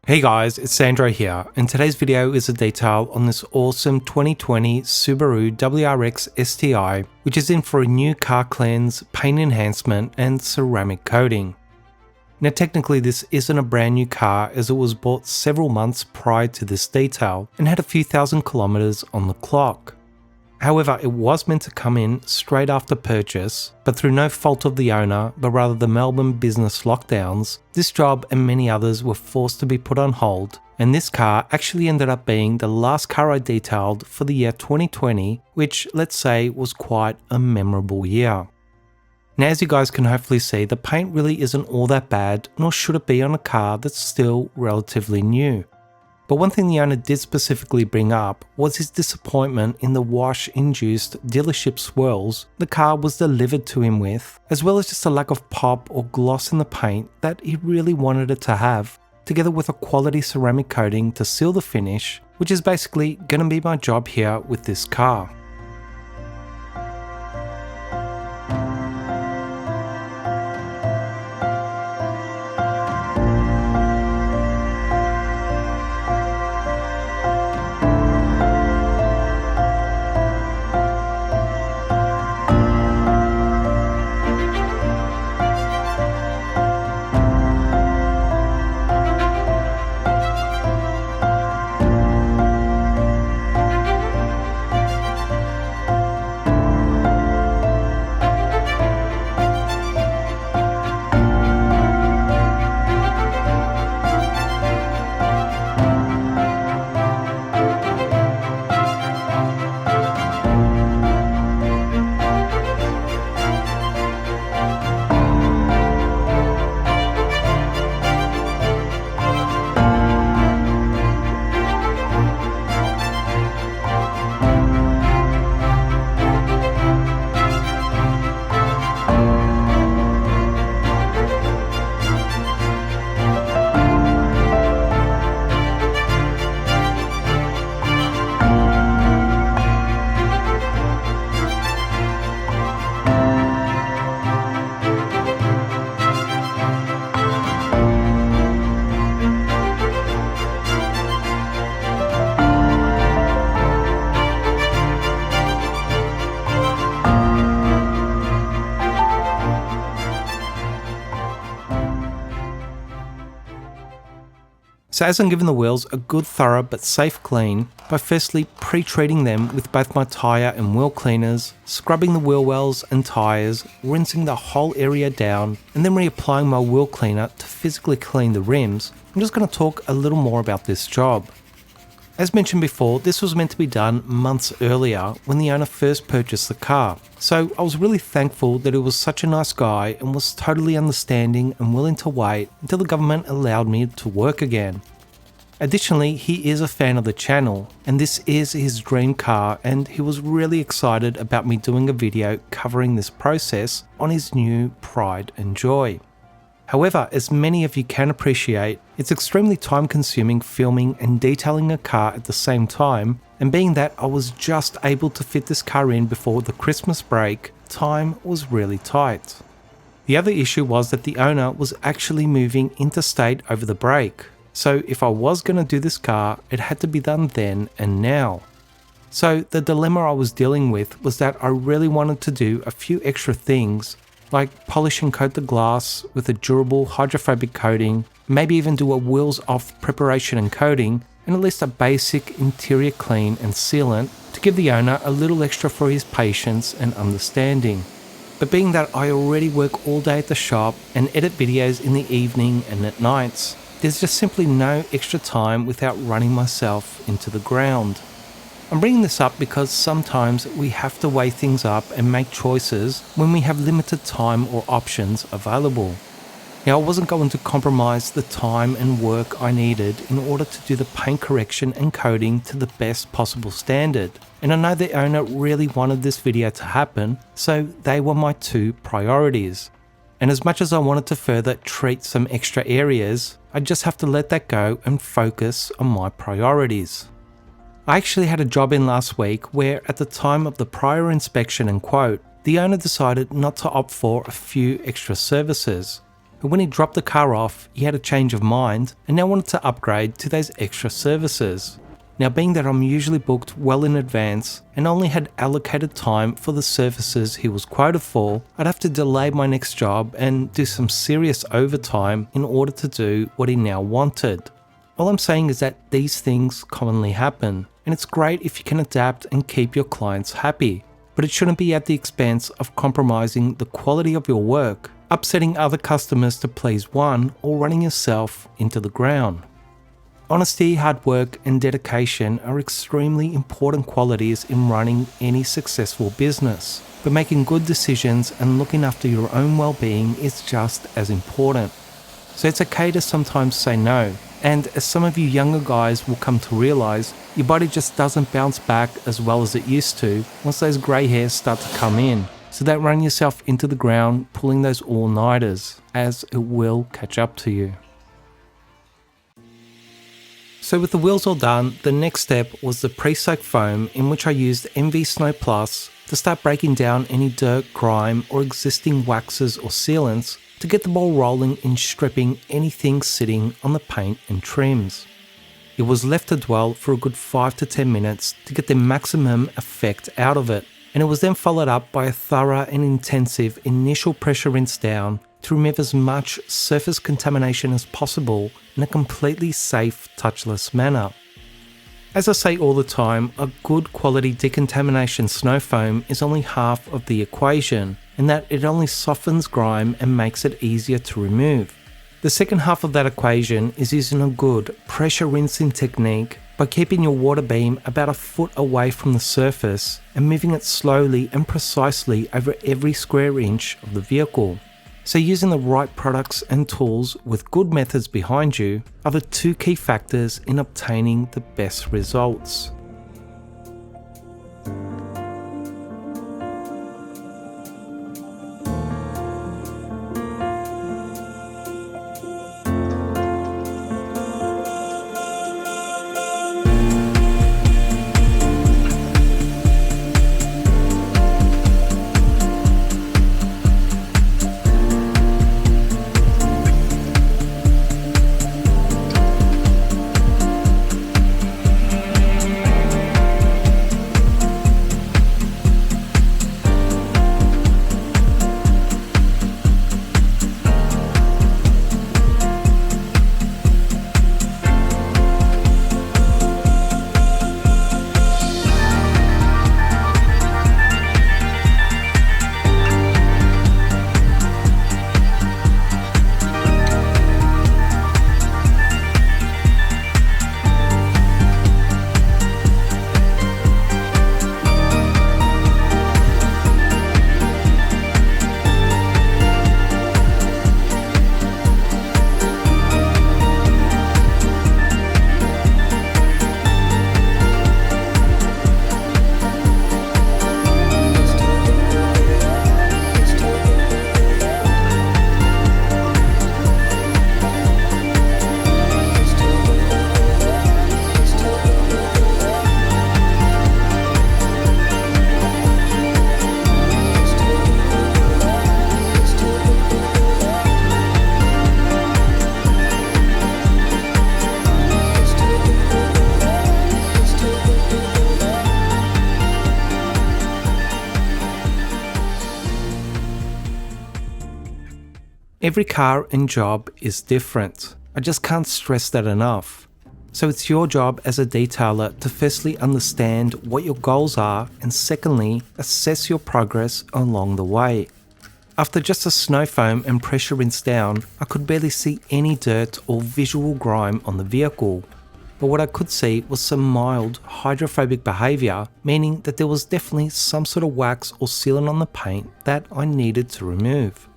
Hey guys, it's Sandro here, and today's video is a detail on this awesome 2020 Subaru WRX STI, which is in for a new car cleanse, paint enhancement, and ceramic coating. Now technically this isn't a brand new car as it was bought several months prior to this detail and had a few thousand kilometers on the clock. However, it was meant to come in straight after purchase, but through no fault of the owner, but rather the Melbourne business lockdowns, this job and many others were forced to be put on hold, and this car actually ended up being the last car I detailed for the year 2020, which, let's say, was quite a memorable year. Now, as you guys can hopefully see, the paint really isn't all that bad, nor should it be on a car that's still relatively new. But one thing the owner did specifically bring up was his disappointment in the wash-induced dealership swirls the car was delivered to him with, as well as just a lack of pop or gloss in the paint that he really wanted it to have, together with a quality ceramic coating to seal the finish, which is basically going to be my job here with this car. So as I'm giving the wheels a good thorough but safe clean by firstly pre-treating them with both my tyre and wheel cleaners, scrubbing the wheel wells and tyres, rinsing the whole area down, and then reapplying my wheel cleaner to physically clean the rims, I'm just going to talk a little more about this job. As mentioned before, this was meant to be done months earlier when the owner first purchased the car, so I was really thankful that he was such a nice guy and was totally understanding and willing to wait until the government allowed me to work again. Additionally, he is a fan of the channel, and this is his dream car, and he was really excited about me doing a video covering this process on his new Pride and Joy. However, as many of you can appreciate, it's extremely time consuming filming and detailing a car at the same time, and being that I was just able to fit this car in before the Christmas break, time was really tight. The other issue was that the owner was actually moving interstate over the break, so if I was going to do this car, it had to be done then and now. So the dilemma I was dealing with was that I really wanted to do a few extra things, like polish and coat the glass with a durable hydrophobic coating, maybe even do a wheels off preparation and coating, and at least a basic interior clean and sealant to give the owner a little extra for his patience and understanding. But being that I already work all day at the shop and edit videos in the evening and at nights, there's just simply no extra time without running myself into the ground. I'm bringing this up because sometimes we have to weigh things up and make choices when we have limited time or options available. Now, I wasn't going to compromise the time and work I needed in order to do the paint correction and coating to the best possible standard, and I know the owner really wanted this video to happen, so they were my two priorities. And as much as I wanted to further treat some extra areas, I just have to let that go and focus on my priorities. I actually had a job in last week where at the time of the prior inspection and quote, the owner decided not to opt for a few extra services. but when he dropped the car off, he had a change of mind and now wanted to upgrade to those extra services. Now, being that I'm usually booked well in advance and only had allocated time for the services he was quoted for, I'd have to delay my next job and do some serious overtime in order to do what he now wanted. All I'm saying is that these things commonly happen, and it's great if you can adapt and keep your clients happy, but it shouldn't be at the expense of compromising the quality of your work, upsetting other customers to please one, or running yourself into the ground. Honesty, hard work, and dedication are extremely important qualities in running any successful business, but making good decisions and looking after your own well-being is just as important. So it's okay to sometimes say no, and as some of you younger guys will come to realize, your body just doesn't bounce back as well as it used to once those grey hairs start to come in. So don't run yourself into the ground pulling those all-nighters, as it will catch up to you. So with the wheels all done, the next step was the pre-soak foam, in which I used MV Snow Plus to start breaking down any dirt, grime or existing waxes or sealants to get the ball rolling in stripping anything sitting on the paint and trims. It was left to dwell for a good 5 to 10 minutes to get the maximum effect out of it, and it was then followed up by a thorough and intensive initial pressure rinse down to remove as much surface contamination as possible in a completely safe, touchless manner. As I say all the time, a good quality decontamination snow foam is only half of the equation, in that it only softens grime and makes it easier to remove. The second half of that equation is using a good pressure rinsing technique by keeping your water beam about a foot away from the surface and moving it slowly and precisely over every square inch of the vehicle. So using the right products and tools with good methods behind you are the two key factors in obtaining the best results. Every car and job is different. I just can't stress that enough. So it's your job as a detailer to firstly understand what your goals are and secondly, assess your progress along the way. After just a snow foam and pressure rinse down, I could barely see any dirt or visual grime on the vehicle. But what I could see was some mild hydrophobic behaviour, meaning that there was definitely some sort of wax or sealant on the paint that I needed to remove.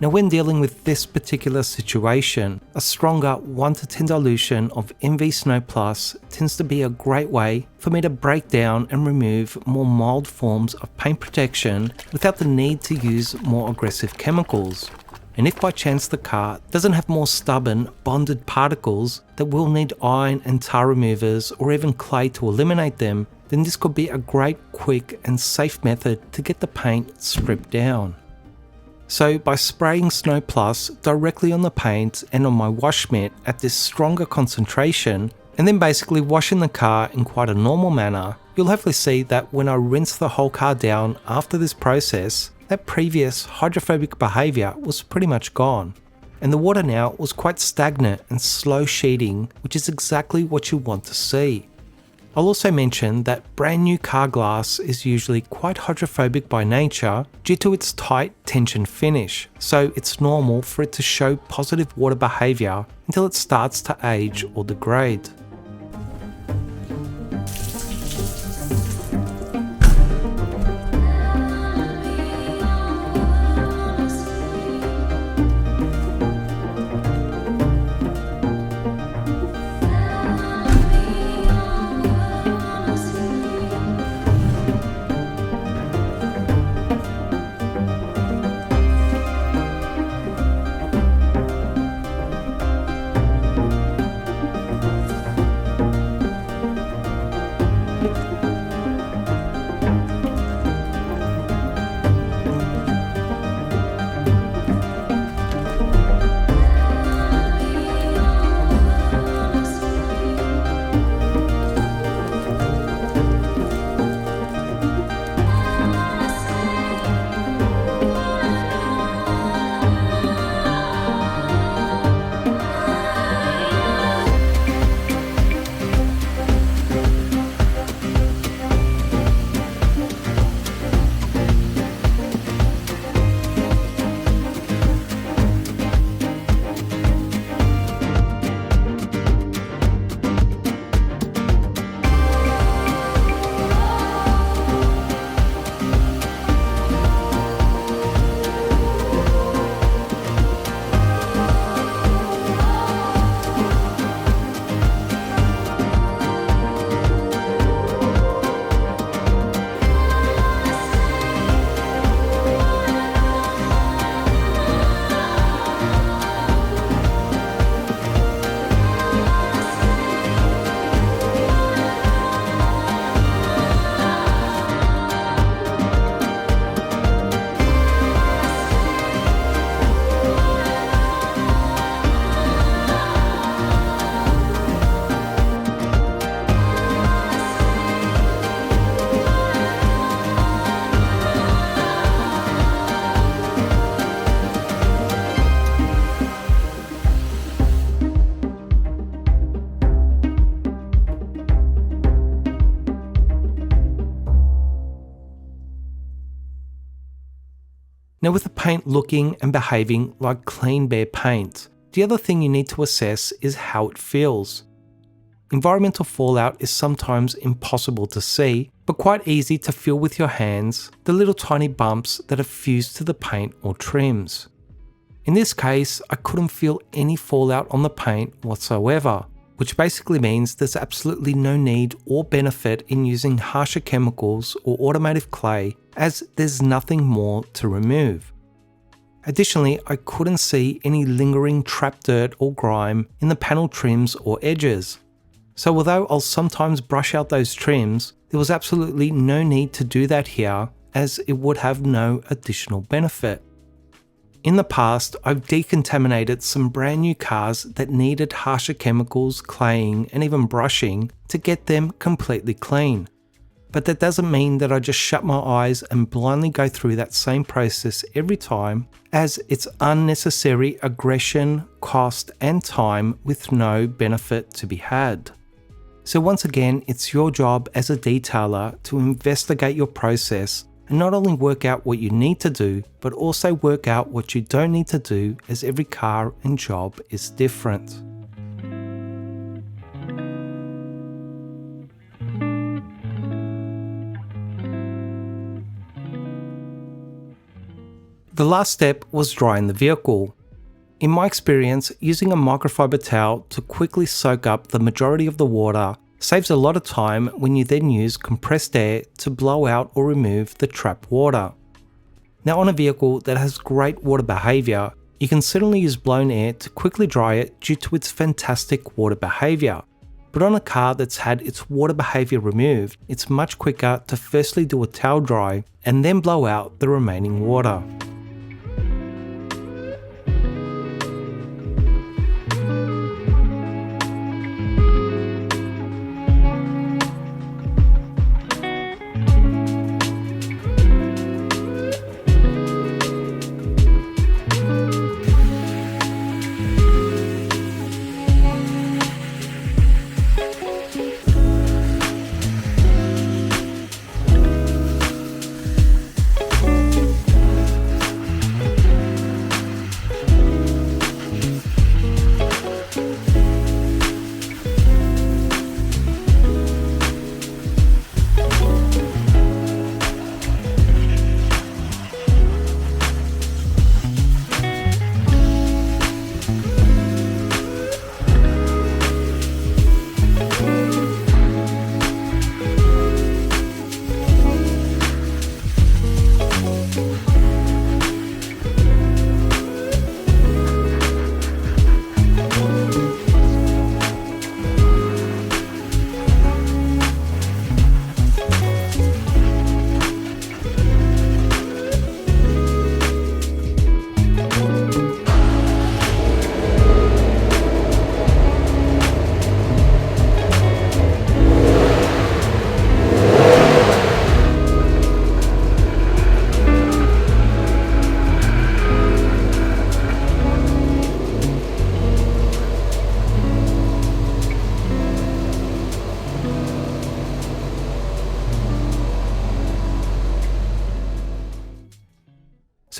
Now when dealing with this particular situation, a stronger 1 to 10 dilution of MV Snow Plus tends to be a great way for me to break down and remove more mild forms of paint protection without the need to use more aggressive chemicals. And if by chance the car doesn't have more stubborn, bonded particles that will need iron and tar removers or even clay to eliminate them, then this could be a great, quick and safe method to get the paint stripped down. So by spraying Snow Plus directly on the paint and on my wash mitt at this stronger concentration, and then basically washing the car in quite a normal manner, you'll hopefully see that when I rinse the whole car down after this process, that previous hydrophobic behaviour was pretty much gone. And the water now was quite stagnant and slow sheeting, which is exactly what you want to see. I'll also mention that brand new car glass is usually quite hydrophobic by nature due to its tight tension finish, so it's normal for it to show positive water behaviour until it starts to age or degrade. Now with the paint looking and behaving like clean bare paint, the other thing you need to assess is how it feels. Environmental fallout is sometimes impossible to see, but quite easy to feel with your hands, the little tiny bumps that have fused to the paint or trims. In this case, I couldn't feel any fallout on the paint whatsoever, which basically means there's absolutely no need or benefit in using harsher chemicals or automotive clay, as there's nothing more to remove. Additionally, I couldn't see any lingering trapped dirt or grime in the panel trims or edges. So although I'll sometimes brush out those trims, there was absolutely no need to do that here, as it would have no additional benefit. In the past, I've decontaminated some brand new cars that needed harsher chemicals, claying, and even brushing to get them completely clean. But that doesn't mean that I just shut my eyes and blindly go through that same process every time, as it's unnecessary aggression, cost, and time with no benefit to be had. So once again, it's your job as a detailer to investigate your process and not only work out what you need to do, but also work out what you don't need to do, as every car and job is different. The last step was drying the vehicle. In my experience, using a microfiber towel to quickly soak up the majority of the water saves a lot of time when you then use compressed air to blow out or remove the trapped water. Now on a vehicle that has great water behaviour, you can certainly use blown air to quickly dry it due to its fantastic water behaviour. But on a car that's had its water behaviour removed, it's much quicker to firstly do a towel dry and then blow out the remaining water.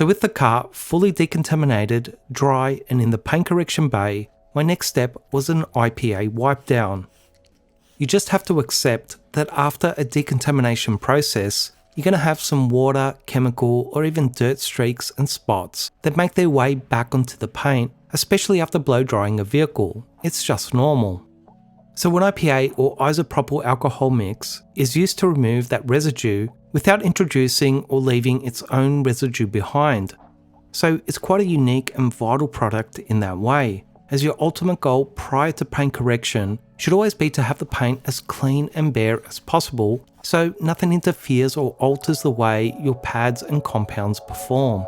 So with the car fully decontaminated, dry and in the paint correction bay, my next step was an IPA wipe down. You just have to accept that after a decontamination process, you're going to have some water, chemical or even dirt streaks and spots that make their way back onto the paint, especially after blow drying a vehicle. It's just normal. So an IPA or isopropyl alcohol mix is used to remove that residue without introducing or leaving its own residue behind. So it's quite a unique and vital product in that way, as your ultimate goal prior to paint correction should always be to have the paint as clean and bare as possible so nothing interferes or alters the way your pads and compounds perform.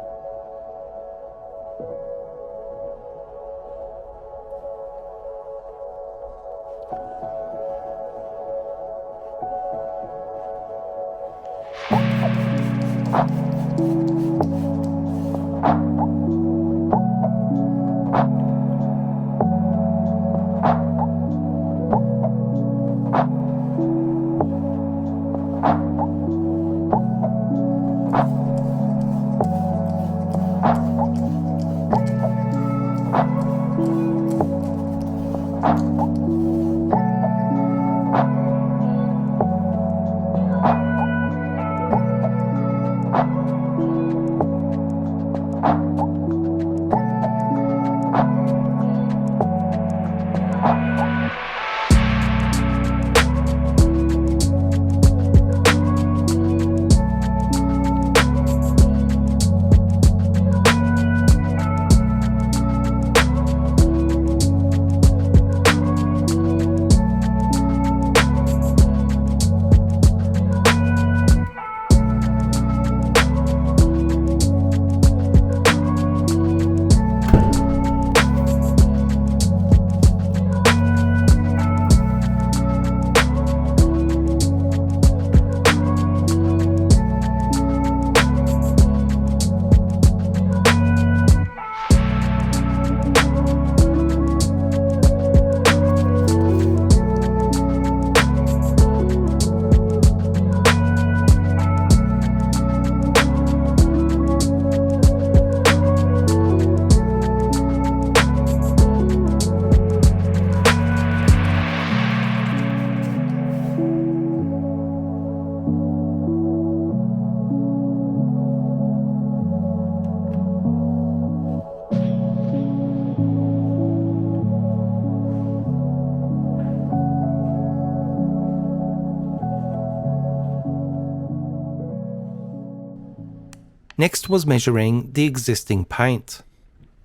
Next was measuring the existing paint.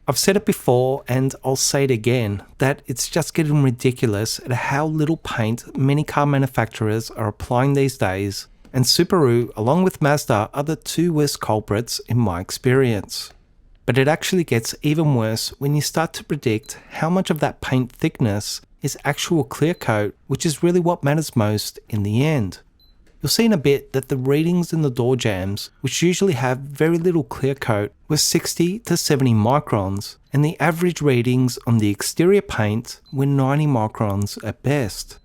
I've said it before and I'll say it again that it's just getting ridiculous at how little paint many car manufacturers are applying these days, and Subaru along with Mazda are the two worst culprits in my experience. But it actually gets even worse when you start to predict how much of that paint thickness is actual clear coat, which is really what matters most in the end. You'll see in a bit that the readings in the door jambs, which usually have very little clear coat, were 60 to 70 microns, and the average readings on the exterior paint were 90 microns at best.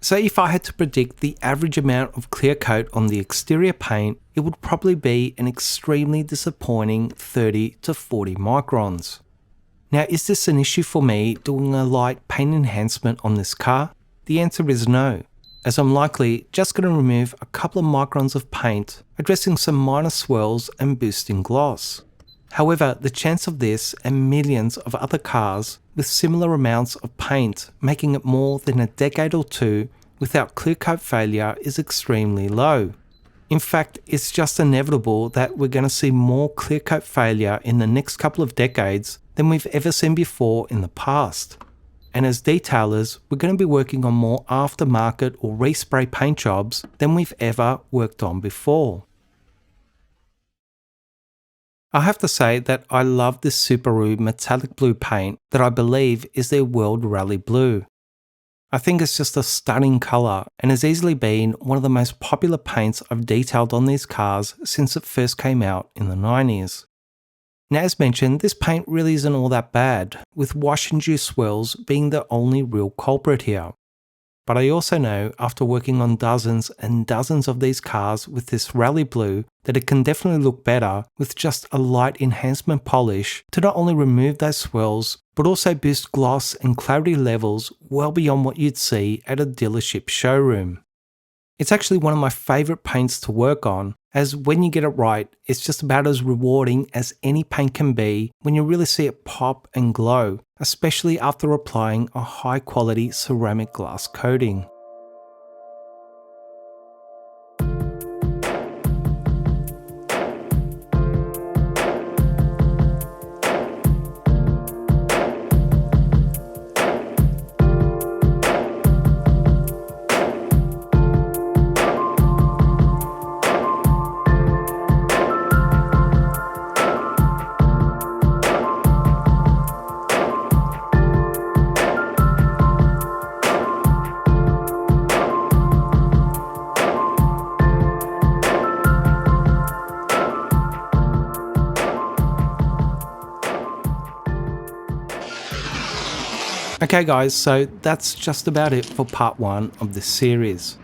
So if I had to predict the average amount of clear coat on the exterior paint, it would probably be an extremely disappointing 30 to 40 microns. Now, is this an issue for me doing a light paint enhancement on this car? The answer is no, as I'm likely just going to remove a couple of microns of paint, addressing some minor swirls and boosting gloss. However, the chance of this and millions of other cars with similar amounts of paint making it more than a decade or two without clear coat failure is extremely low. In fact, it's just inevitable that we're going to see more clear coat failure in the next couple of decades than we've ever seen before in the past. And as detailers, we're going to be working on more aftermarket or respray paint jobs than we've ever worked on before. I have to say that I love this Subaru metallic blue paint that I believe is their World Rally Blue. I think it's just a stunning colour and has easily been one of the most popular paints I've detailed on these cars since it first came out in the 90s. Now, as mentioned, this paint really isn't all that bad, with wash-induced swirls being the only real culprit here. but I also know after working on dozens and dozens of these cars with this rally blue that it can definitely look better with just a light enhancement polish to not only remove those swirls but also boost gloss and clarity levels well beyond what you'd see at a dealership showroom. It's actually one of my favourite paints to work on, as when you get it right, it's just about as rewarding as any paint can be when you really see it pop and glow, especially after applying a high quality ceramic glass coating. Okay guys, so that's just about it for part 1 of this series.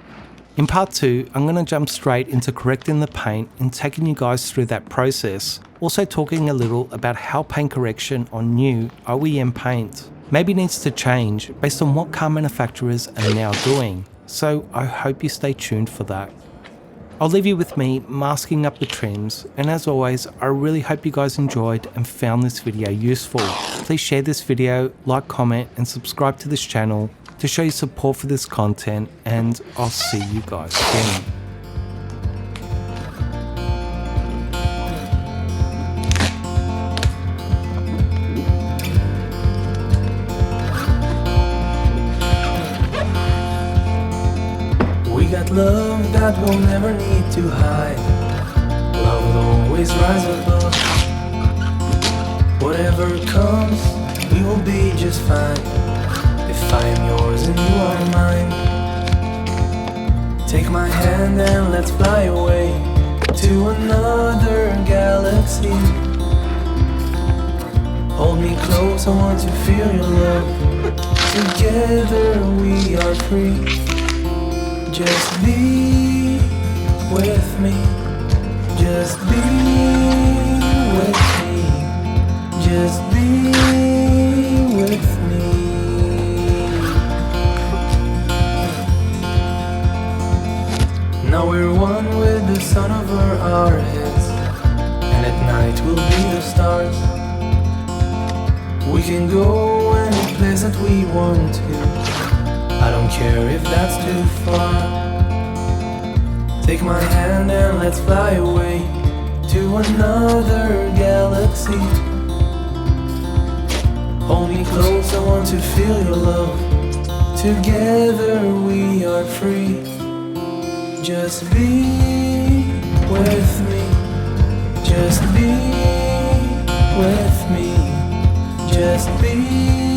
In part 2, I'm going to jump straight into correcting the paint and taking you guys through that process, also talking a little about how paint correction on new OEM paint maybe needs to change based on what car manufacturers are now doing, so I hope you stay tuned for that. I'll leave you with me masking up the trims, and as always, I really hope you guys enjoyed and found this video useful. Please share this video, like, comment and subscribe to this channel to show your support for this content, and I'll see you guys soon. Love that we'll never need to hide. Love will always rise above. Whatever comes, we will be just fine. If I am yours and you are mine, take my hand and let's fly away to another galaxy. Hold me close, I want to feel your love. Together we are free. Just be with me, just be with me, just be with me. Now we're one with the sun over our heads, and at night we'll be the stars. We can go any place that we want to, I don't care if that's too far. Take my hand and let's fly away to another galaxy. Hold me close, I want to feel your love. Together we are free. Just be with me, just be with me, just be